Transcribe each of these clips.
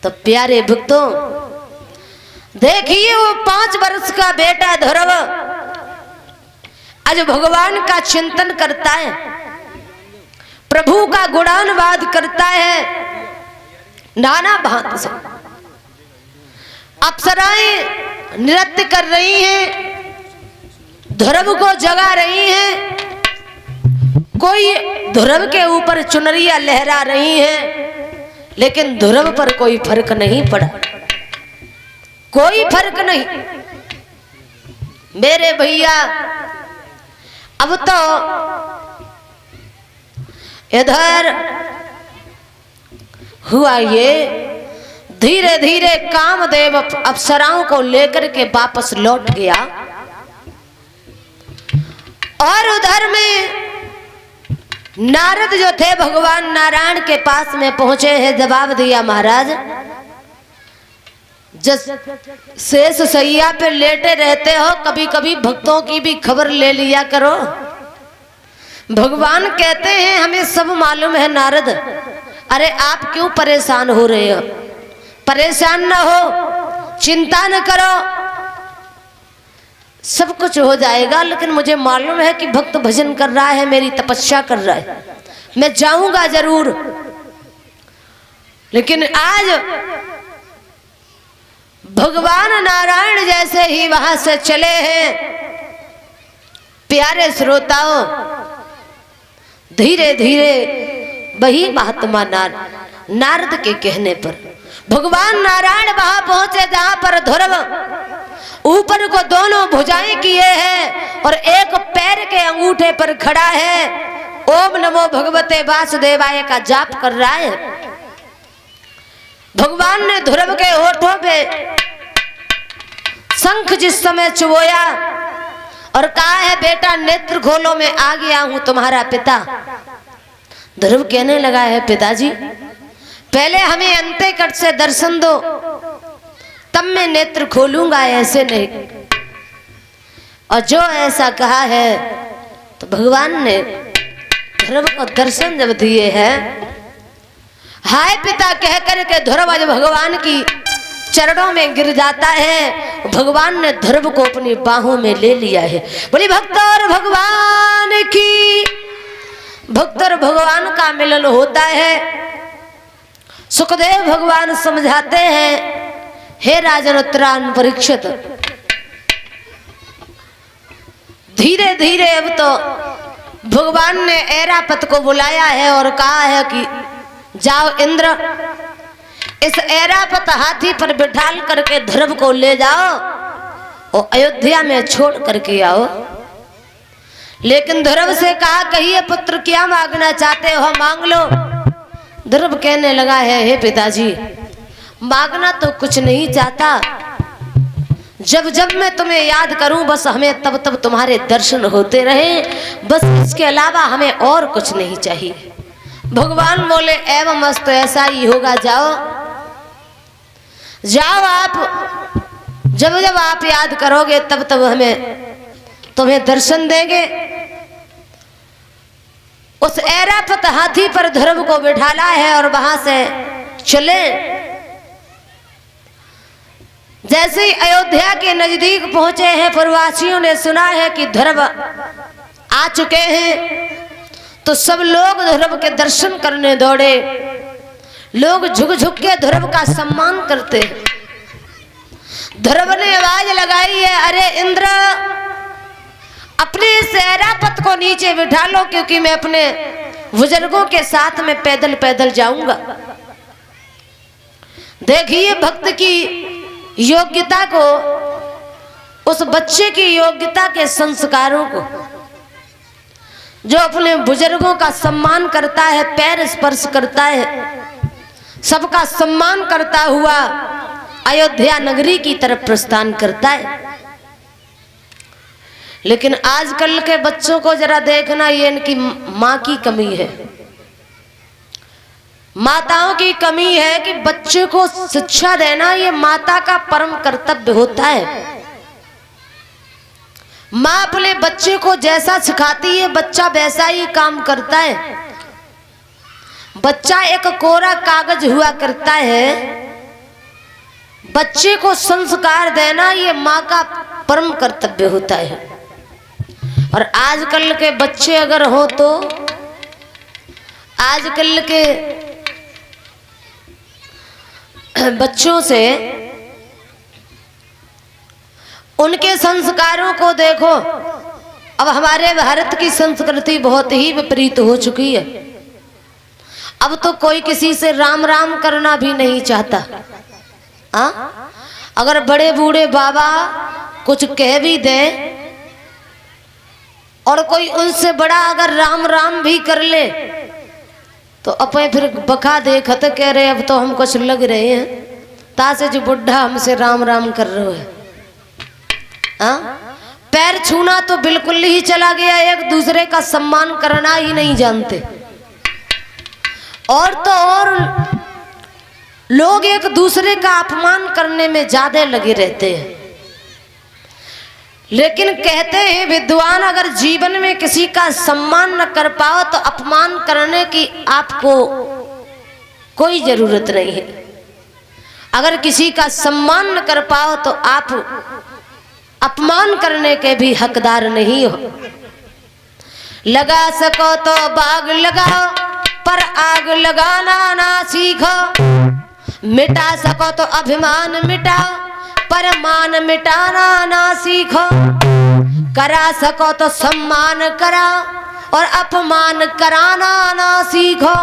तो प्यारे भक्तों देखिए, वो 5 वर्ष का बेटा ध्रुव आज भगवान का चिंतन करता है, प्रभु का गुणानुवाद करता है। नाना भांति से अप्सराएं नृत्य कर रही हैं, ध्रुव को जगा रही हैं। कोई ध्रुव के ऊपर चुनरिया लहरा रही हैं, लेकिन ध्रुव पर कोई फर्क नहीं पड़ा, कोई फर्क नहीं। मेरे भैया अब तो इधर हुआ ये, धीरे धीरे कामदेव अप्सराओं को लेकर के वापस लौट गया और उधर में नारद जो थे भगवान नारायण के पास में पहुंचे हैं। जवाब दिया, महाराज शेष सैया पे लेटे रहते हो, कभी कभी भक्तों की भी खबर ले लिया करो। भगवान कहते हैं हमें सब मालूम है नारद। अरे आप क्यों परेशान हो रहे हो? परेशान न हो, चिंता न करो, सब कुछ हो जाएगा। लेकिन मुझे मालूम है कि भक्त भजन कर रहा है, मेरी तपस्या कर रहा है, मैं जाऊंगा जरूर। लेकिन आज भगवान नारायण जैसे ही वहां से चले हैं, प्यारे श्रोताओं, धीरे धीरे वही महात्मा नारद के कहने पर भगवान नारायण वहां पहुंचे जहां पर ध्रुव ऊपर को दोनों भुजाएं किए हैं और एक पैर के अंगूठे पर खड़ा है, ओम नमो भगवते वासुदेवाय का जाप कर रहा है। भगवान ने ध्रुव के होठों पे शंख जिस समय चुबोया और कहा है, बेटा नेत्र खोलो, मैं आ गया हूं तुम्हारा पिता। ध्रुव कहने लगा है, पिताजी पहले हमें अंतःकट से दर्शन दो, तब मैं नेत्र खोलूंगा, ऐसे नहीं। और जो ऐसा कहा है तो भगवान ने ध्रुव को दर्शन जब दिए हैं, हाय पिता कह करके ध्रुव आज भगवान की चरणों में गिर जाता है। भगवान ने ध्रुव को अपनी बाहों में ले लिया है। बोली भक्त और भगवान की, भक्त और भगवान का मिलन होता है। सुखदेव भगवान समझाते हैं, हे राजन उत्तरायण परीक्षित, धीरे धीरे अब तो भगवान ने ऐरापत को बुलाया है और कहा है कि जाओ इंद्र, इस ऐरापत हाथी पर बिठाल करके ध्रुव को ले जाओ और अयोध्या में छोड़ करके आओ। लेकिन ध्रुव से कहा, कहिए पुत्र क्या मांगना चाहते हो, मांग लो। ध्रुव कहने लगा है, हे पिताजी मांगना तो कुछ नहीं चाहता, जब जब मैं तुम्हें याद करूं बस हमें तब तब तुम्हारे दर्शन होते रहे, बस इसके अलावा हमें और कुछ नहीं चाहिए। भगवान बोले, एवं मस्त, ऐसा ही होगा, जाओ जाओ, आप जब जब आप याद करोगे तब तब हमें तुम्हें दर्शन देंगे। उस ऐरापत हाथी पर ध्रुव को बिठाला है और वहां से चले। जैसे ही अयोध्या के नजदीक पहुंचे हैं, प्रवासियों ने सुना है कि ध्रुव आ चुके हैं, तो सब लोग ध्रुव के दर्शन करने दौड़े। लोग झुक झुक के ध्रुव का सम्मान करते। ध्रुव ने आवाज लगाई है, अरे इंद्र अपने इस ऐरापत को नीचे बिठा लो, क्योंकि मैं अपने बुजुर्गों के साथ में पैदल पैदल जाऊंगा। देखिए भक्त की योग्यता को, उस बच्चे की योग्यता के संस्कारों को, जो अपने बुजुर्गों का सम्मान करता है, पैर स्पर्श करता है, सबका सम्मान करता हुआ अयोध्या नगरी की तरफ प्रस्थान करता है। लेकिन आजकल के बच्चों को जरा देखना, ये इनकी माँ की कमी है, माताओं की कमी है कि बच्चे को शिक्षा देना ये माता का परम कर्तव्य होता है। माँ अपने बच्चे को जैसा सिखाती है बच्चा वैसा ही काम करता है। बच्चा एक कोरा कागज हुआ करता है, बच्चे को संस्कार देना ये माँ का परम कर्तव्य होता है। और आजकल के बच्चे अगर हो तो आजकल के बच्चों से उनके संस्कारों को देखो। अब हमारे भारत की संस्कृति बहुत ही विपरीत हो चुकी है। अब तो कोई किसी से राम राम करना भी नहीं चाहता। अगर बड़े बूढ़े बाबा कुछ कह भी दे और कोई उनसे बड़ा अगर राम राम भी कर ले तो अपने फिर बखा देखत कह रहे अब तो हम कुछ लग रहे हैं तासे जो बुढ़ा हमसे राम राम कर रहे है। पैर छूना तो बिल्कुल ही चला गया, एक दूसरे का सम्मान करना ही नहीं जानते। और तो और लोग एक दूसरे का अपमान करने में ज्यादा लगे रहते हैं। लेकिन कहते हैं विद्वान अगर जीवन में किसी का सम्मान न कर पाओ तो अपमान करने की आपको कोई जरूरत नहीं है। अगर किसी का सम्मान न कर पाओ तो आप अपमान करने के भी हकदार नहीं हो। लगा सको तो बाग लगाओ पर आग लगाना ना सीखो। मिटा सको तो अभिमान मिटाओ पर मान मिटाना ना सीखो। करा सको तो सम्मान कराओ और अपमान कराना ना सीखो।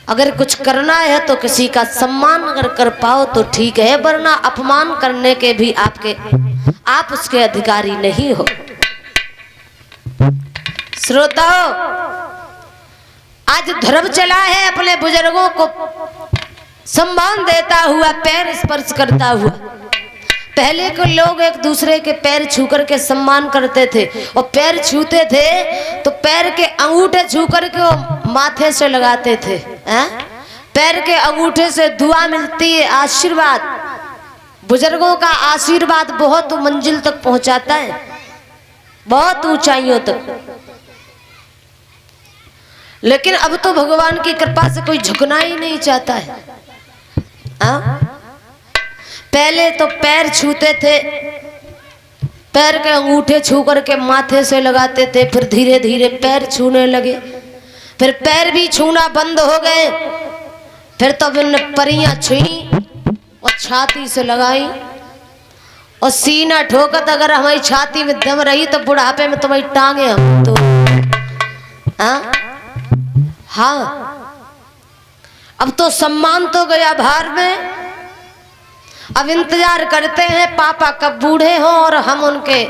अगर कुछ करना है तो किसी का सम्मान अगर कर पाओ तो ठीक है, वरना अपमान करने के भी आप उसके अधिकारी नहीं हो। श्रोताओ, आज धर्म चला है अपने बुजुर्गों को सम्मान देता हुआ, पैर स्पर्श करता हुआ। पहले के लोग एक दूसरे के पैर छू करके सम्मान करते थे और पैर छूते थे तो पैर के अंगूठे छू करके वो माथे से लगाते थे। पैर के अंगूठे से दुआ मिलती है, आशीर्वाद। बुजुर्गों का आशीर्वाद बहुत मंजिल तक पहुंचाता है, बहुत ऊंचाइयों तक। लेकिन अब तो भगवान की कृपा से कोई झुकना ही नहीं चाहता है। पहले तो पैर छूते थे, पैर के अंगूठे छू करके माथे से लगाते थे, फिर धीरे धीरे पैर छूने लगे, फिर पैर भी छूना बंद हो गए। फिर तो उन्होंने परियां छुई और छाती से लगाई और सीना ठोकत अगर हमारी छाती में दम रही तो बुढ़ापे में तुम्हारी टांगे हम तो। हाँ, अब तो सम्मान तो गया भार में। अब इंतजार करते हैं पापा कब बूढ़े हों और हम उनके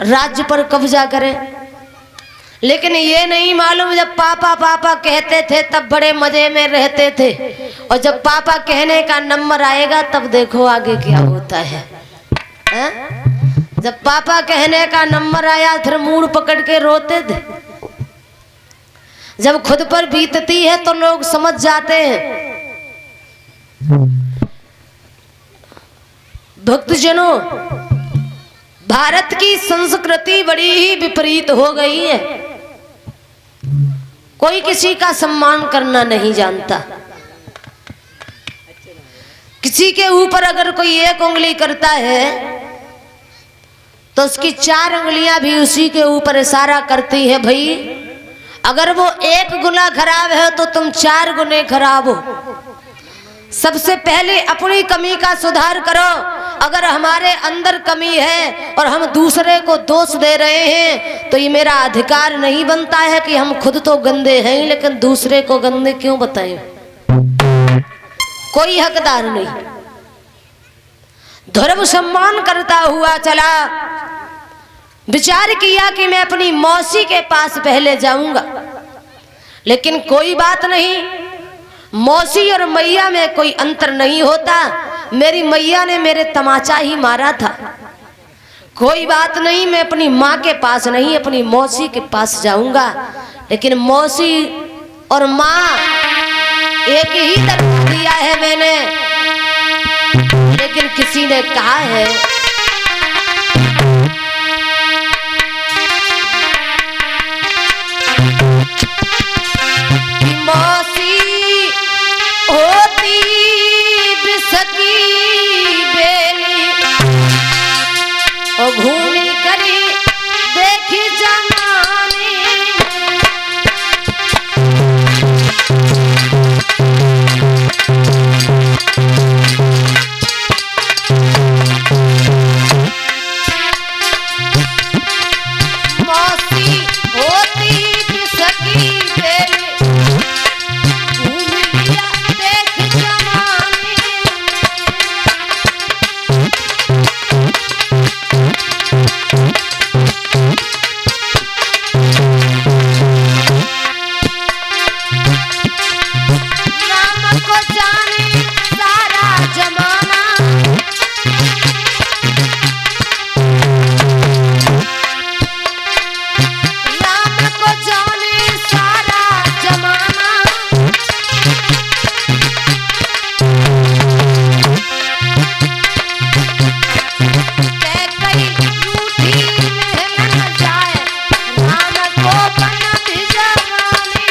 राज्य पर कब्जा करें। लेकिन ये नहीं मालूम जब पापा पापा कहते थे तब बड़े मजे में रहते थे, और जब पापा कहने का नंबर आएगा तब देखो आगे क्या होता है। जब पापा कहने का नंबर आया फिर मुंह पकड़ के रोते थे। जब खुद पर बीतती है तो लोग समझ जाते हैं। भक्तजनों, भारत की संस्कृति बड़ी ही विपरीत हो गई है। कोई किसी का सम्मान करना नहीं जानता। किसी के ऊपर अगर कोई एक उंगली करता है तो उसकी 4 उंगलियां भी उसी के ऊपर इशारा करती है, भाई अगर वो 1 गुना खराब है तो तुम 4 गुने खराब हो। सबसे पहले अपनी कमी का सुधार करो। अगर हमारे अंदर कमी है और हम दूसरे को दोष दे रहे हैं तो ये मेरा अधिकार नहीं बनता है कि हम खुद तो गंदे हैं लेकिन दूसरे को गंदे क्यों बताएं। कोई हकदार नहीं। धर्म सम्मान करता हुआ चला। विचार किया कि मैं अपनी मौसी के पास पहले जाऊंगा, लेकिन कोई बात नहीं, मौसी और मैया में कोई अंतर नहीं होता। मेरी मैया ने मेरे तमाचा ही मारा था। कोई बात नहीं, मैं अपनी माँ के पास नहीं अपनी मौसी के पास जाऊंगा। लेकिन मौसी और माँ एक ही तरफ दिया है मैंने, लेकिन किसी ने कहा है कि मौसी होती को जाने सारा जमाना, राम को जाने सारा जमाना, कैकई रूठी में न जाए, राम को बनत जवानी।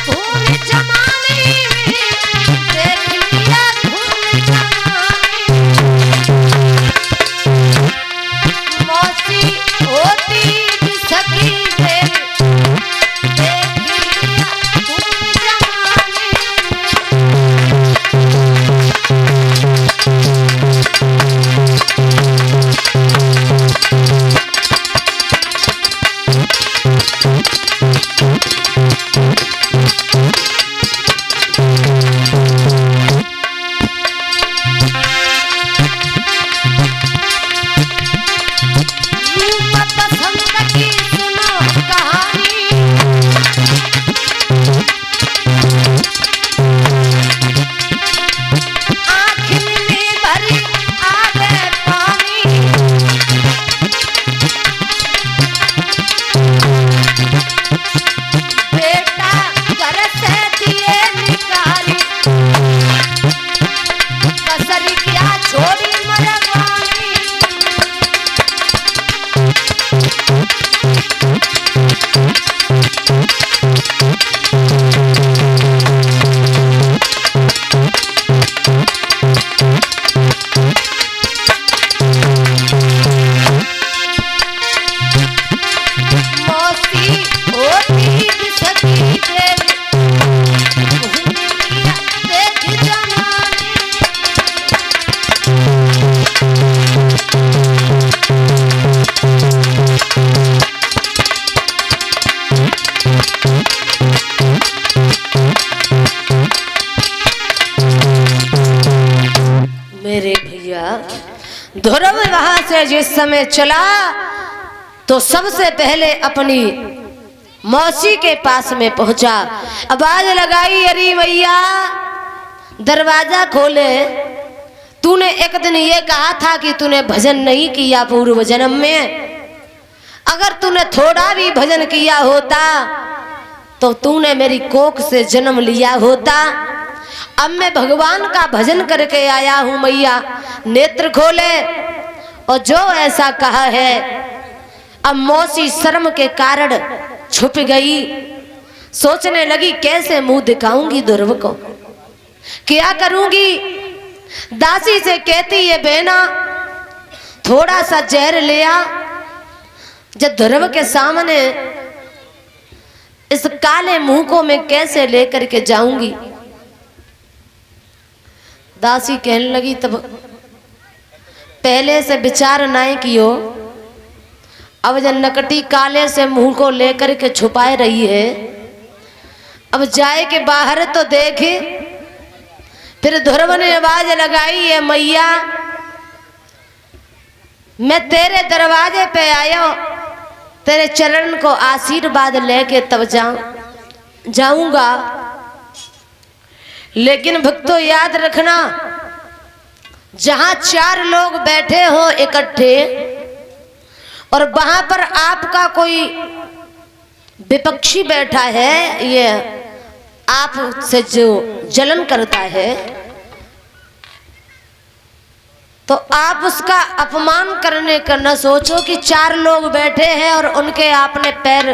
धूम जमाने में देख लिया धूम जमाने, मौसी होती भी सखी तेरी, देख लिया धूम जमाने। रूप पसंद की सुनो कहानी, आँख में भरी आवे पानी, बेटा घर से दिए निकाली, कसर क्या छोड़ी मरवानी। मौसी होती भी सखी तेरी, घूम लिया देख जमाने। मेरे भैया ध्रुव वहां से जिस समय चला तो सबसे पहले अपनी मौसी के पास में पहुंचा, आवाज लगाई, अरे भैया दरवाजा खोले। तूने एक दिन ये कहा था कि तूने भजन नहीं किया पूर्व जन्म में, अगर तूने थोड़ा भी भजन किया होता तो तूने मेरी कोख से जन्म लिया होता। अब मैं भगवान का भजन करके आया हूं मैया, नेत्र खोले। और जो ऐसा कहा है, अब मौसी शर्म के कारण छुप गई, सोचने लगी कैसे मुंह दिखाऊंगी ध्रुव को, क्या करूंगी। दासी से कहती है बहना थोड़ा सा जहर ले आ, जब ध्रुव के सामने इस काले मुंह को मैं कैसे लेकर के जाऊंगी। दासी कहने लगी तब पहले से विचार नहीं कियो, अब जब नकटी काले से मुंह को लेकर के छुपाए रही है, अब जाए के बाहर तो देखे। फिर ध्रुव ने आवाज लगाई है, मैया मैं तेरे दरवाजे पे आया, तेरे चरण को आशीर्वाद लेके तब जाऊंगा। लेकिन भक्तों याद रखना, जहां 4 लोग बैठे हो इकट्ठे और वहां पर आपका कोई विपक्षी बैठा है, ये आपसे जो जलन करता है, तो आप उसका अपमान करने का न सोचो कि 4 लोग बैठे हैं और उनके आपने पैर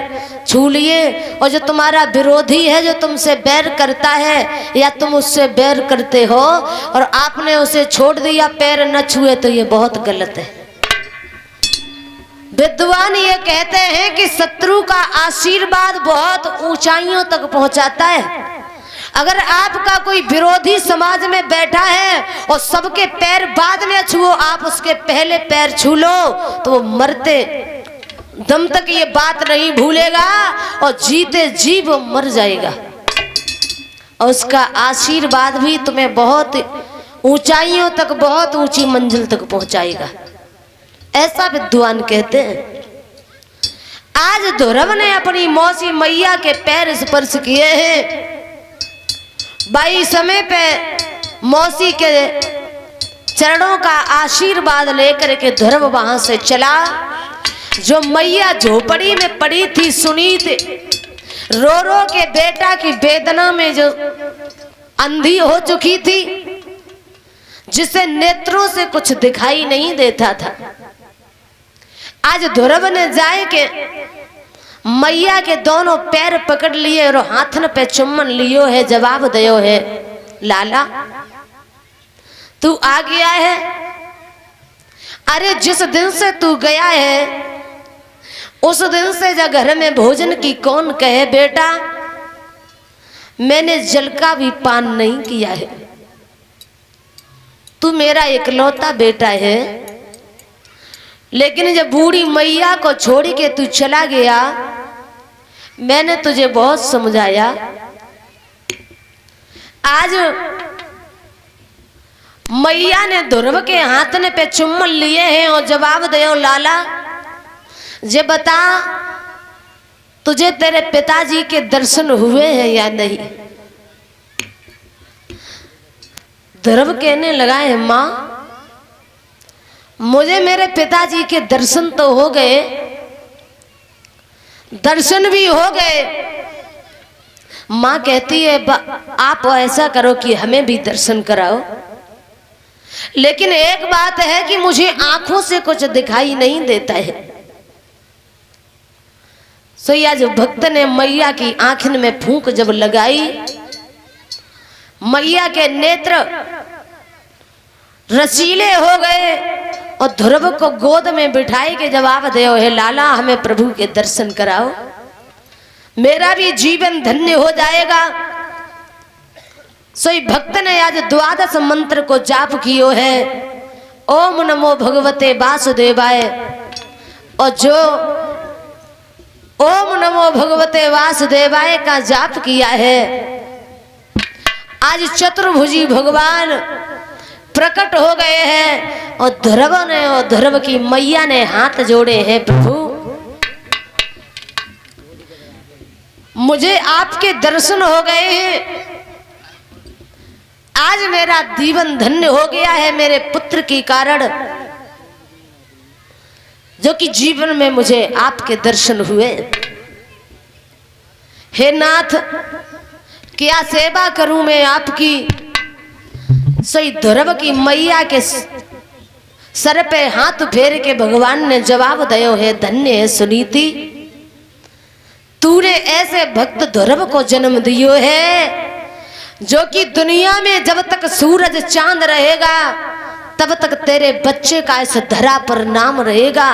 छू लिए, और जो तुम्हारा विरोधी है, जो तुमसे बैर करता है या तुम उससे बैर करते हो और आपने उसे छोड़ दिया, पैर न छुए, तो ये बहुत गलत है। विद्वान ये कहते हैं कि शत्रु का आशीर्वाद बहुत ऊंचाइयों तक पहुंचाता है। अगर आपका कोई विरोधी समाज में बैठा है और सबके पैर बाद में छुओ, आप उसके पहले पैर छू लो, तो वो मरते दम तक ये बात नहीं भूलेगा और जीते जी वो मर जाएगा। और उसका आशीर्वाद भी तुम्हें बहुत ऊंचाइयों तक, बहुत ऊंची मंजिल तक पहुंचाएगा, ऐसा विद्वान कहते हैं। आज ध्रुव ने अपनी मौसी मैया के पैर स्पर्श किए हैं। भाई समय पे मौसी के चरणों का आशीर्वाद लेकर के ध्रुव वहां से चला। जो मैया झोपड़ी में पड़ी थी, सुनी थी, रो रो के बेटा की वेदना में जो अंधी हो चुकी थी, जिसे नेत्रों से कुछ दिखाई नहीं देता था, आज ध्रुव ने जाए के मैया के दोनों पैर पकड़ लिए और हाथन पे चुम्बन लियो है, जवाब दियो है, लाला तू आ गया है। अरे जिस दिन से तू गया है उस दिन से जब घर में भोजन की कौन कहे बेटा, मैंने जल का भी पान नहीं किया है। तू मेरा इकलौता बेटा है, लेकिन जब बूढ़ी मैया को छोड़ के तू चला गया, मैंने तुझे बहुत समझाया। आज मैया ने ध्रुव के हाथ ने पे चुम्बन लिए हैं और जवाब दो लाला, जे बता तुझे तेरे पिताजी के दर्शन हुए हैं या नहीं। ध्रुव कहने लगा है माँ, मुझे मेरे पिताजी के दर्शन तो हो गए, दर्शन भी हो गए। माँ कहती है आप ऐसा करो कि हमें भी दर्शन कराओ, लेकिन एक बात है कि मुझे आंखों से कुछ दिखाई नहीं देता है। सोया जो भक्त ने मैया की आंखन में फूंक जब लगाई, मैया के नेत्र रसीले हो गए और ध्रुव को गोद में बिठाई के जवाब दे हे लाला, हमें प्रभु के दर्शन कराओ, मेरा भी जीवन धन्य हो जाएगा। सोई भक्त ने आज द्वादश मंत्र को जाप कियो है, ओम नमो भगवते वासुदेवाय, और जो ओम नमो भगवते वासुदेवाय का जाप किया है, आज चतुर्भुजी भगवान प्रकट हो गए हैं और ध्रुव ने और ध्रुव की मैया ने हाथ जोड़े हैं, प्रभु मुझे आपके दर्शन हो गए हैं, आज मेरा जीवन धन्य हो गया है मेरे पुत्र के कारण, जो कि जीवन में मुझे आपके दर्शन हुए। हे नाथ, क्या सेवा करूं मैं आपकी। सही ध्रुव की मैया के सर पे हाथ फेर के भगवान ने जवाब दियो है, धन्य है सुनीति, तूने ऐसे भक्त ध्रुव को जन्म दियो है जो कि दुनिया में जब तक सूरज चांद रहेगा तब तक तेरे बच्चे का इस धरा पर नाम रहेगा।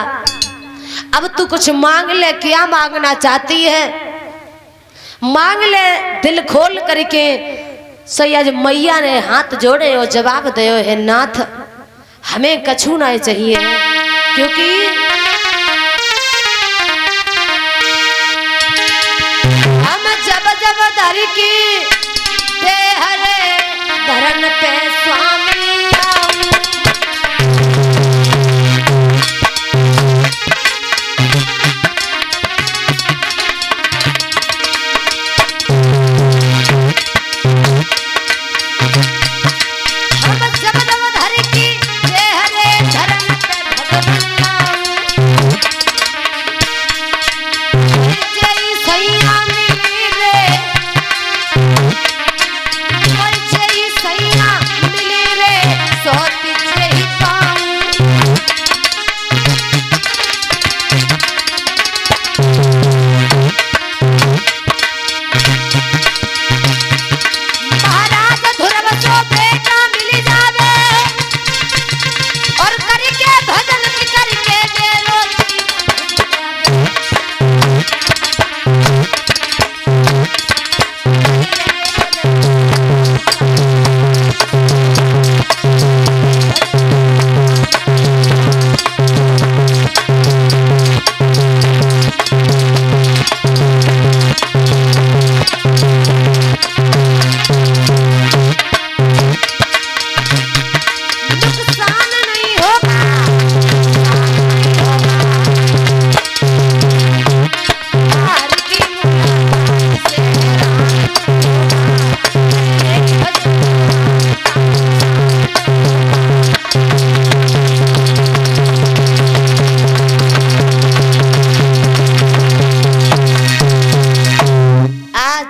अब तू कुछ मांग ले, क्या मांगना चाहती है मांग ले, दिल खोल करके। सैयद मैया ने हाथ जोड़े और जवाब दियो है, नाथ हमें कछु ना चाहिए, क्योंकि हम जब जब धर की ते हरे धरन पे स्वामी मिले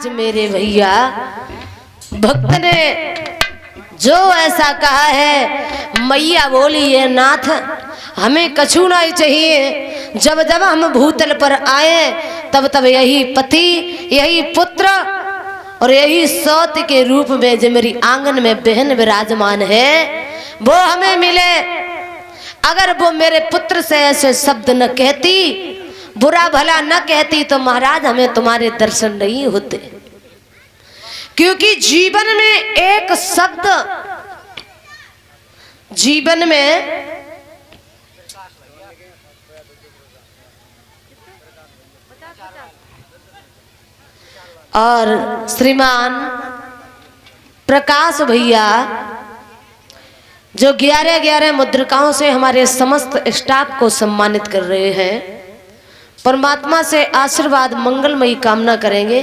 आज मेरे भैया भक्त ने जो ऐसा कहा है, मैया बोली है नाथ हमें कछु नहीं चाहिए। जब जब हम भूतल पर आए तब तब यही पति, यही पुत्र और यही सौत के रूप में जो मेरी आंगन में बहन विराजमान है वो हमें मिले। अगर वो मेरे पुत्र से ऐसे शब्द न कहती, बुरा भला न कहती तो महाराज हमें तुम्हारे दर्शन नहीं होते। क्योंकि जीवन में एक शब्द, जीवन में और श्रीमान प्रकाश भैया जो 11-11 मुद्रिकाओं से हमारे समस्त स्टाफ को सम्मानित कर रहे हैं, परमात्मा से आशीर्वाद मंगलमयी कामना करेंगे।